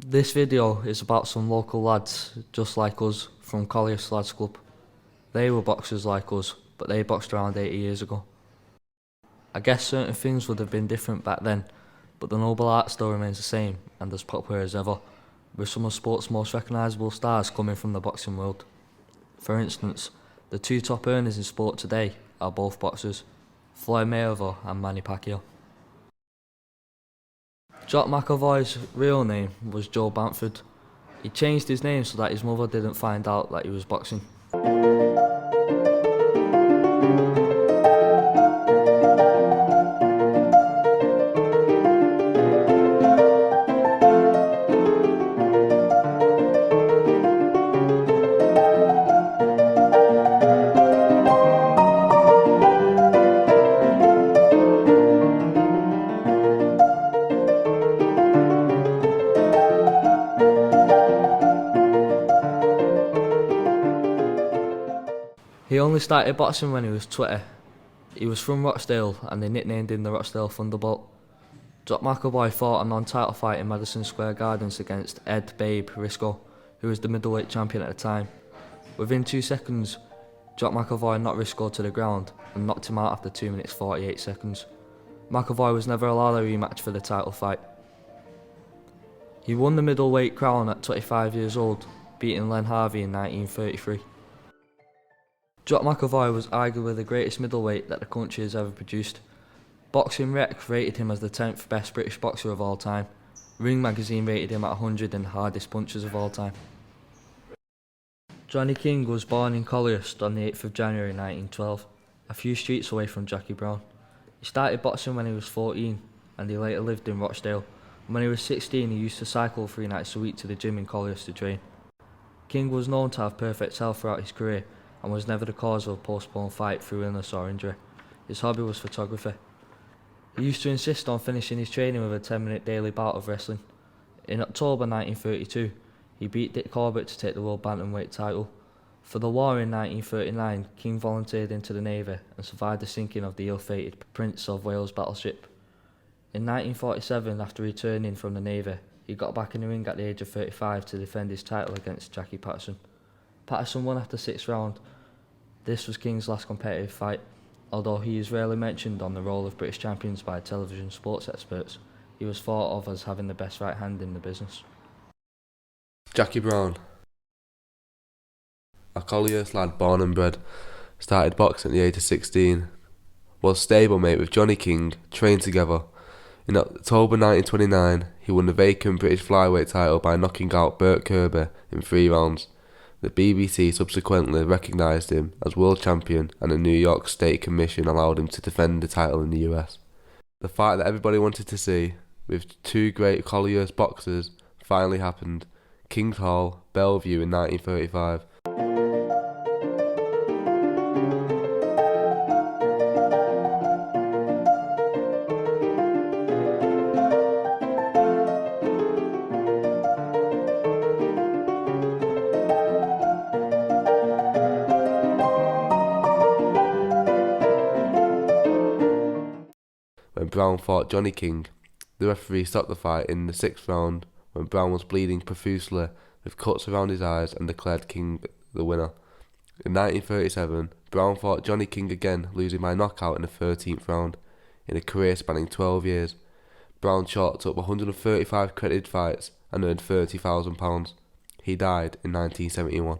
This video is about some local lads just like us from Colliers Lads Club. They were boxers like us, but they boxed around 80 years ago. I guess certain things would have been different back then, but the noble art still remains the same and as popular as ever, with some of sport's most recognisable stars coming from the boxing world. For instance, the two top earners in sport today are both boxers, Floyd Mayweather and Manny Pacquiao. Jock McAvoy's real name was Joe Bamford. He changed his name so that his mother didn't find out that he was boxing. He only started boxing when he was 20. He was from Rochdale and they nicknamed him the Rochdale Thunderbolt. Jock McAvoy fought a non-title fight in Madison Square Gardens against Ed Babe Risco, who was the middleweight champion at the time. Within 2 seconds, Jock McAvoy knocked Risco to the ground and knocked him out after 2 minutes 48 seconds. McAvoy was never allowed a rematch for the title fight. He won the middleweight crown at 25 years old, beating Len Harvey in 1933. Jock McAvoy was arguably the greatest middleweight that the country has ever produced. Boxing Rec rated him as the 10th best British boxer of all time. Ring magazine rated him at 100 and hardest punchers of all time. Johnny King was born in Colliers on the 8th of January 1912, a few streets away from Jackie Brown. He started boxing when he was 14 and he later lived in Rochdale. When he was 16 he used to cycle 3 nights a week to the gym in Colliers to train. King was known to have perfect health throughout his career and was never the cause of a postponed fight through illness or injury. His hobby was photography. He used to insist on finishing his training with a 10-minute daily bout of wrestling. In October 1932, he beat Dick Corbett to take the world bantamweight title. For the war in 1939, King volunteered into the Navy and survived the sinking of the ill-fated Prince of Wales battleship. In 1947, after returning from the Navy, he got back in the ring at the age of 35 to defend his title against Jackie Patterson. Patterson won after 6th round. This was King's last competitive fight. Although he is rarely mentioned on the roll of British champions by television sports experts, he was thought of as having the best right hand in the business. Jackie Brown, a Colliers lad born and bred, started boxing at the age of 16, was stablemate with Johnny King, trained together. In October 1929, he won the vacant British flyweight title by knocking out Bert Kirby in 3 rounds. The BBC subsequently recognised him as world champion and the New York State Commission allowed him to defend the title in the US. The fight that everybody wanted to see, with 2 great Colliers boxers, finally happened. Kings Hall, Bellevue in 1935. When Brown fought Johnny King, the referee stopped the fight in the 6th round when Brown was bleeding profusely with cuts around his eyes and declared King the winner. In 1937, Brown fought Johnny King again, losing by knockout in the 13th round. In a career spanning 12 years, Brown chalked up 135 credited fights and earned £30,000. He died in 1971.